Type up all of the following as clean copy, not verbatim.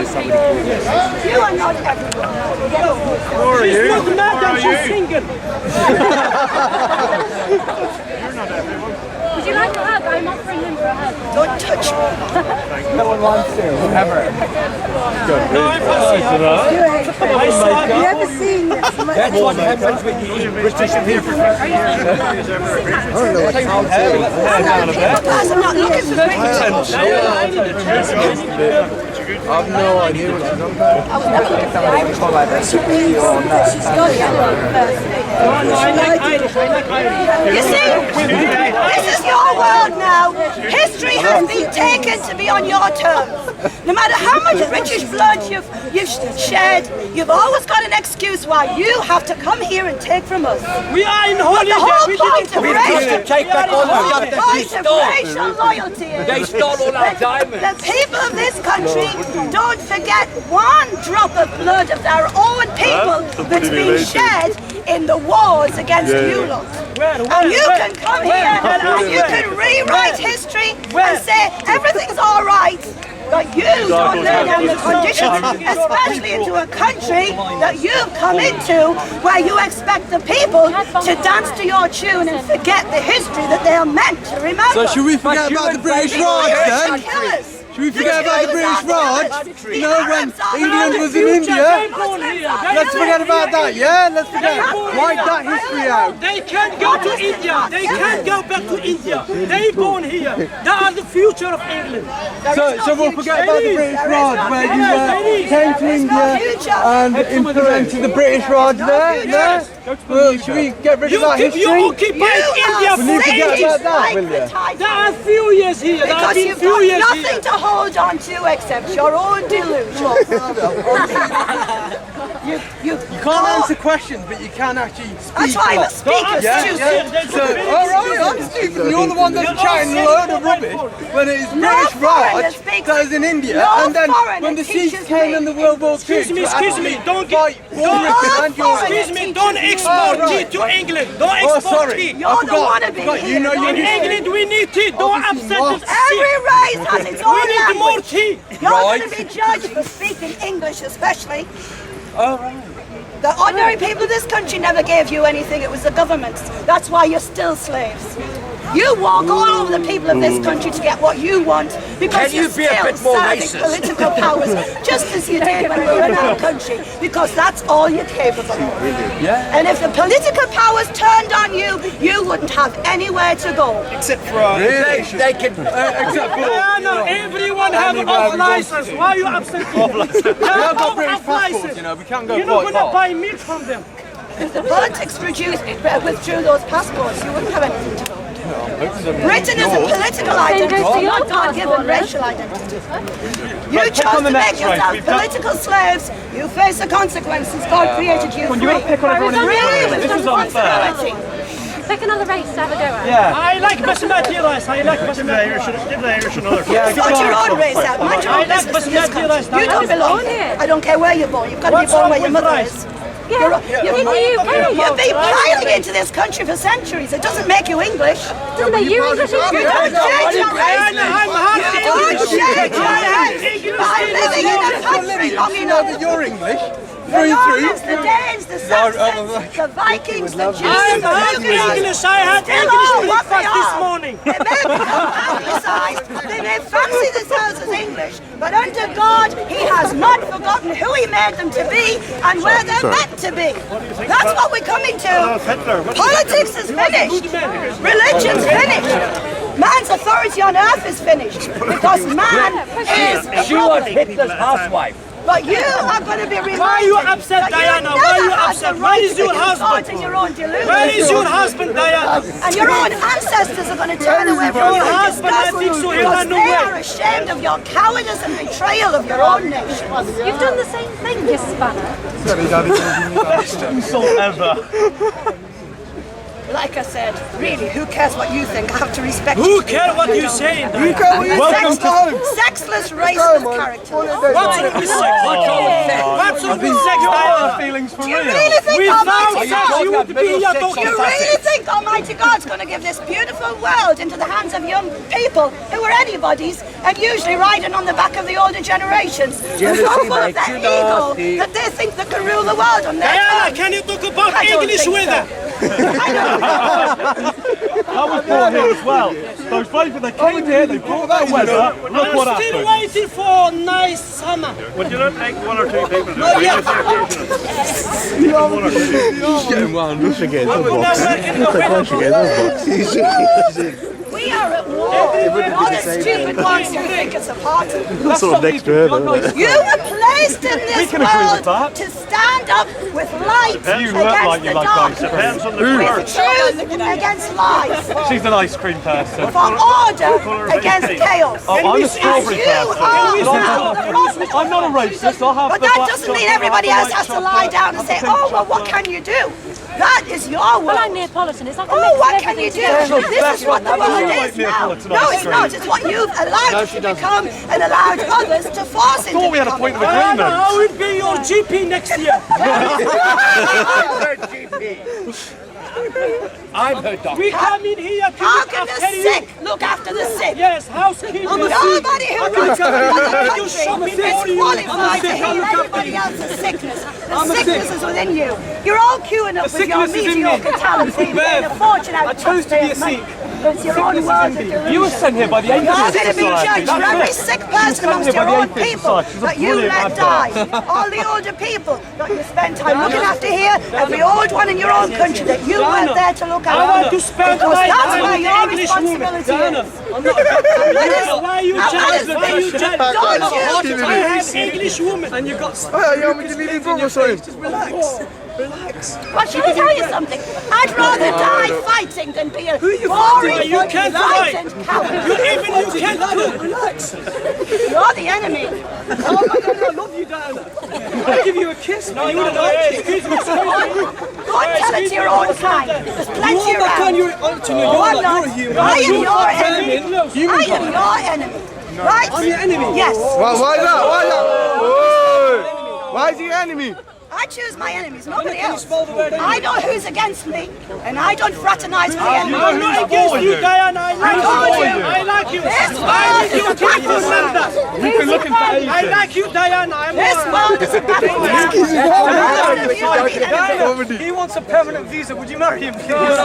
somebody called me. You are not everyone. Who are you? She's not mad and she's single. You're not everyone. Would you like a hug? I'm offering him for a hug. Don't touch me. No one wants to, ever. No, I'm fussy. You ever seen this? That's what happens when you eat British people. Guys, I'm not looking for British. I've no idea what she's on about. I was never looking for Irish. She's got You see, this is your world now. History has been taken to be on your terms. No matter how much British blood you've shed, you've always got an excuse why you have to come here and take from us. We are in But holiday. the whole point of racial, Take back all the stuff that racial loyalty is They stole all our diamonds. the people of this country don't forget one drop of blood of their own people that's been shed in the wars against you lot. And you can come here and you can rewrite history and say everything's all right. But you don't lay down the conditions, especially into a country that you've come into where you expect the people to dance to your tune and forget the history that they are meant to remember. So should we forget about the British Raj then? Should we forget about the British Raj? You know, when England was in India? Let's forget about that, yeah? Let's forget. Wipe that history out. They can't go to India. They can't go back to India. They born here. They are the future of England. So we'll forget about the British Raj where you came to India and implemented the British Raj there? Yeah? Well, should we get rid of that history? You occupied India Will you forget about that, will you? There are few years here. There have Because been you've few got years nothing here. to hold on to except your own delusions. you can't answer questions, but you can actually speak. That's why I'm a speaker, Susan. So, alright, I'm Stephen. You're the one that's chatting a load of rubbish when it is British Raj that is in India, and then when the Sikhs came in the World War II, Excuse me, don't export tea to England. Don't export tea. You're the wannabe. You know In England we need tea. Don't upset us. Every race has its own We need more language. tea. You're going to be judged for speaking English, especially. The ordinary people of this country never gave you anything. It was the governments. That's why you're still slaves. You walk all over the people of this country to get what you want because you're still serving political powers, just as you did when we were in our country, because that's all you're capable of. And if the political powers turned on you, you wouldn't have anywhere to go. Except for They can. except for No, everyone have off license. Why are you upset? Off license. we have got British passports, you know, we can't go You're not quite going to far. buy milk from them. If the politics withdrew those passports, you wouldn't have anything to go. Britain is a political identity, not God-given racial identity. You chose to make yourself political slaves. You face the consequences. God created you free. Free with responsibility. Pick another race to have a go at. I like basmati rice. I like basmati rice. give the Irish another. Sort your own race out. Mind your own business in this country. You don't belong here. I don't care where you're born. You've got to be born where your mother is. Yeah, in the UK. You've been piling into this country for centuries. It doesn't make you English. Doesn't make you English. You don't change your race. I'm half You don't change your race. By living in a country long enough. You're English. The Normans, the Danes, the Saxons, the Vikings, the Jews, I'm the half Huguenots. English. I had Still English are what they breakfast this are. morning. They may become anglicised, they may fancy themselves as English, but under God, He has not forgotten who He made them to be and where they're meant to be. That's what we're coming to. Politics is finished. Religion's finished. Man's authority on earth is finished because man is She was Hitler's housewife. But you are going to be reminded. Why are you upset, that Diana? You Why are you never had upset? the Where right is to your be husband? caught in your own delusion. Where is your husband, Diana? And your own ancestors are going to turn away from you your in husband? I disgust think so. He'll because run they away. are ashamed of your cowardice and betrayal of your own nation. You've done the same thing, you spanner. Insult ever. like I said, really, who cares what you think? I have to respect Who cares what you say? Welcome to home. sexless, racist character. What's wrong with sex? What's wrong with sex? Feelings for Do you real. really think Without Almighty sex, God? you would be here Do talking you about really sex. think Almighty God's going to give this beautiful world into the hands of young people who are anybody's and usually riding on the back of the older generations? Who are so full of that ego that they think they can rule the world on their Diana, terms. can you talk about I don't English think weather? I was born here as well. Those people, they came here, they brought that weather. Look what I'm still happened. waiting for nice summer. Would you not take one or two people? Getting wound up again. We are at war. All the stupid ones who think it's a party. That's sort of next to her, though. You were placed in this can agree with world that. to stand up with light You look against like you the like darkness. ice cream. With truth against lies. She's an ice cream person. For order against chaos. Oh, I'm a And strawberry you person. are now the problem. I'm not a racist. I'll have But the that black doesn't chocolate, mean everybody I'll else have has the to white lie chocolate, down and I'll say, have the oh, pink well, what chocolate. can you do? That is your Well, world. I'm Neapolitan. It's like a Oh, mix what of can you everything do? together. This is what the world is now. No, it's not. It's what you've allowed to become and allowed others to force into thought we had a point of becoming. agreement. Diana, I will be your GP next year. I'm her GP. I'm her doctor. We come in here to How look can the after you. sick look after the sick? Yes, housekeeping. Nobody who runs another country is shopping for you. qualified to heal anybody else's sickness. The sickness is within you. You're all queuing up with your sickness is in me. mediocre talents. You're getting a fortune out of chose to be a taxpayers' money. Sikh. It's your own world of delusion. You were sent here by the You're Atheist going to be Society. judged for every sick person amongst your own people that you let die. All the older people that you spend time looking after here, every old one in your own country that you weren't there to look I want after. to spend Because my that's time where with your English women. responsibility is. Why are you That jealous? is Why are you the- jealous? Don't you? I have English women. And you got Well, should I tell you something? I'd rather die fighting than be a boring, You can't fight. frightened coward. You can't cook. You're the enemy. Oh my God, I love you, Diana. I'll give you a kiss. No, you don't. Excuse me. Go and tell it to your own kind. There's plenty You're that kind, around. you're No, I'm you're not. a human. I am your enemy. Human I am your enemy. Right? I'm your enemy. Yes. Why that? Why that? Why is he your enemy? I choose my enemies, nobody else. I know who's against me, and I don't fraternize with the enemy. I'm not against you, Diana. I like you. This I world is a people battleground. We've been looking for I ages. like you, Diana. I'm This world is a battleground. Diana, he wants a permanent visa. Would you marry him, please?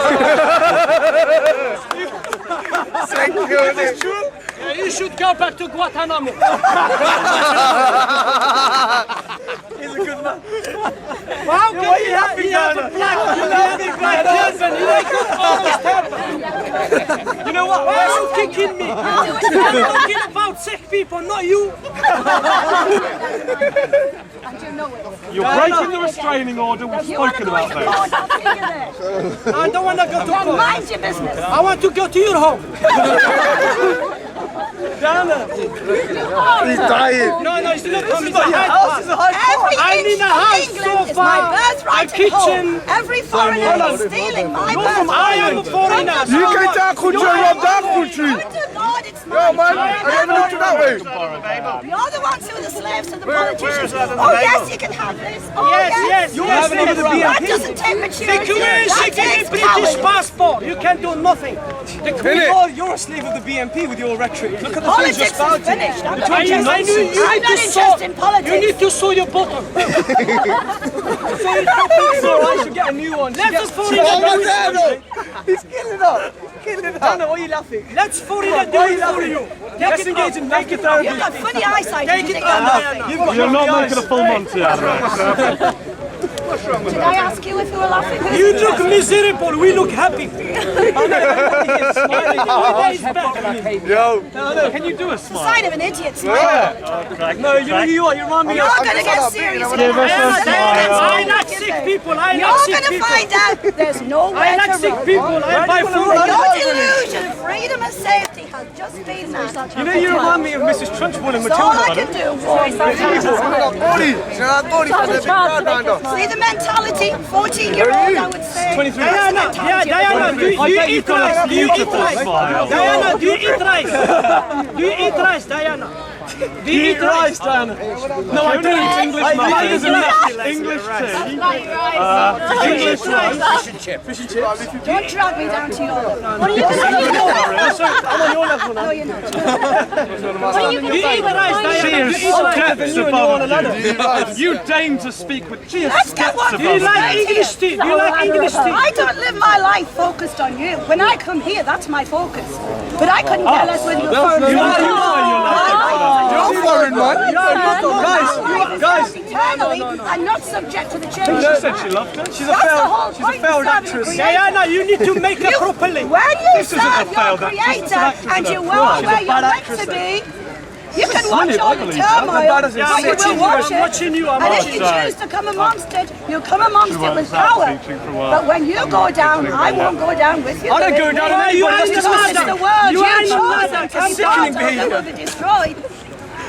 Yeah, you should go back to Guantanamo. He's a good man. How can he have a black husband? He like almost happened. You know what? Why are you kicking me? I'm talking about sick people, not you. You're breaking the restraining order. We've You want to spoken go into about court, this. I'll see you there. I don't want to go to Then court. mind your business. I want to go to your home. Diana, He's dying. No, it's not coming to your house is a high Every I inch need a of house, England is sofa, my birthright a kitchen. and home. Every foreigner is stealing my birthright. I am a foreigner. You can take country and rob that country. Under God, it's Yo, mine. man, I don't know that way. You're the ones who are the slaves to the politicians. Oh, yes, you can have this. Oh, Yes. You're having it with the That BNP. doesn't take maturity. She That give me takes British talent. passport. You can do nothing. You're a slave of the BNP with your rhetoric. Look at the things you're Politics is spouting. finished. I'm not I knew interested. you I'm need not to interested in sew. politics. You need to sew your bottom. So I should get a new one. Let's Oh, foreigner my do it. God, no. He's killing us. Diana, why are you laughing? Let's foreigner do it for you. Let's engage in laughter therapy. You've got funny eyesight. Take You it think I'm on, laughing. Diana. You've got You're not lovely making a eyes. full Monty out of it. Did I ask you if you were laughing? You look miserable. We look happy. Yo. No, can you do a It's the smile? sign of an idiot smiling. No, you know who you are. You remind me You're of... going to get serious. Give us a smile. I like sick people. I You're like going sick to people. find out there's I nowhere like to sick run. people. I buy food. Your delusion, freedom and safety has just been that. You know, you remind me of Mrs. Trunchbull and So all I Matilda. can do was see the mentality, 14-year-old I would say. 23. Diana, Diana, do you eat rice? Do you eat rice? Diana, do you eat rice? Do you eat rice, Diana? Do you eat rice, Diana? No, I don't eat English muffins. English tea. English rice. Fish and chips. Fish and chips. Don't drag me down to your level. What are you going to do? I'm on your level now. No, you're not. What are you do going you to eat rice, She Diana? is steps above you. You deign to speak with. She is Let's get steps one. Do you above like English tea? Do you like English tea? I don't live my life focused on you. When I come here, that's my focus. But I couldn't care less whether you're foreign or You not. are your life. You're foreign, man. Guys, eternally and not subject to the change. She said she loved it. She's a That's the whole failed point of serving actress. the Diana, you need to make it properly. When you This isn't a serve your failed actress, it's an creator actress and in you a are She's a where you're bad meant actress to then. be, you can watch brilliant, all I the believe that. turmoil, Bad as it but you is. will watch I'm it. watching you, I'm And if watching you you. choose to come amongst it, you'll come amongst it with was out power. teaching for a while. But when you go down, I won't go down with you. I don't go down with You anybody. are That's the just It's mother. the word You you are the chose mother. to Come start down. and they will be destroyed.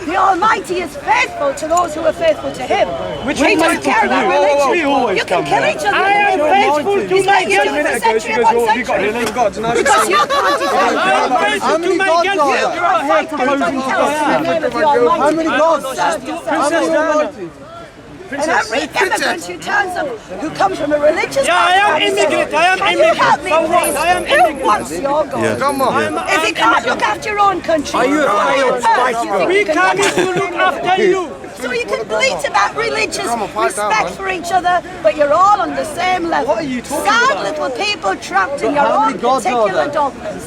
The Almighty is faithful to those who are faithful to Him. Which We is don't faithful care to about you. religion. We always You can come kill down. each other. I am faithful to It's my like you do in a century upon century. Because you can't defend I am God. faithful to my gods are girlfriend. there? You are fighting everybody else in the name of the Almighty. How many gods? Serve yourself. How many almighty? And every immigrant who turns up, who comes from a religious Yeah, I am background and says, immigrant, I am "Can you help me, immigrant. For what? please? I am Who immigrant. wants your God? Come on. If you can't look after your own country, Are you a failed Spice Girl? We come to look after you. So you can bleat about religious respect for each other, but you're all on the same level. What are you talking Sad about? little people trapped in your How own many gods are particular there? dogmas.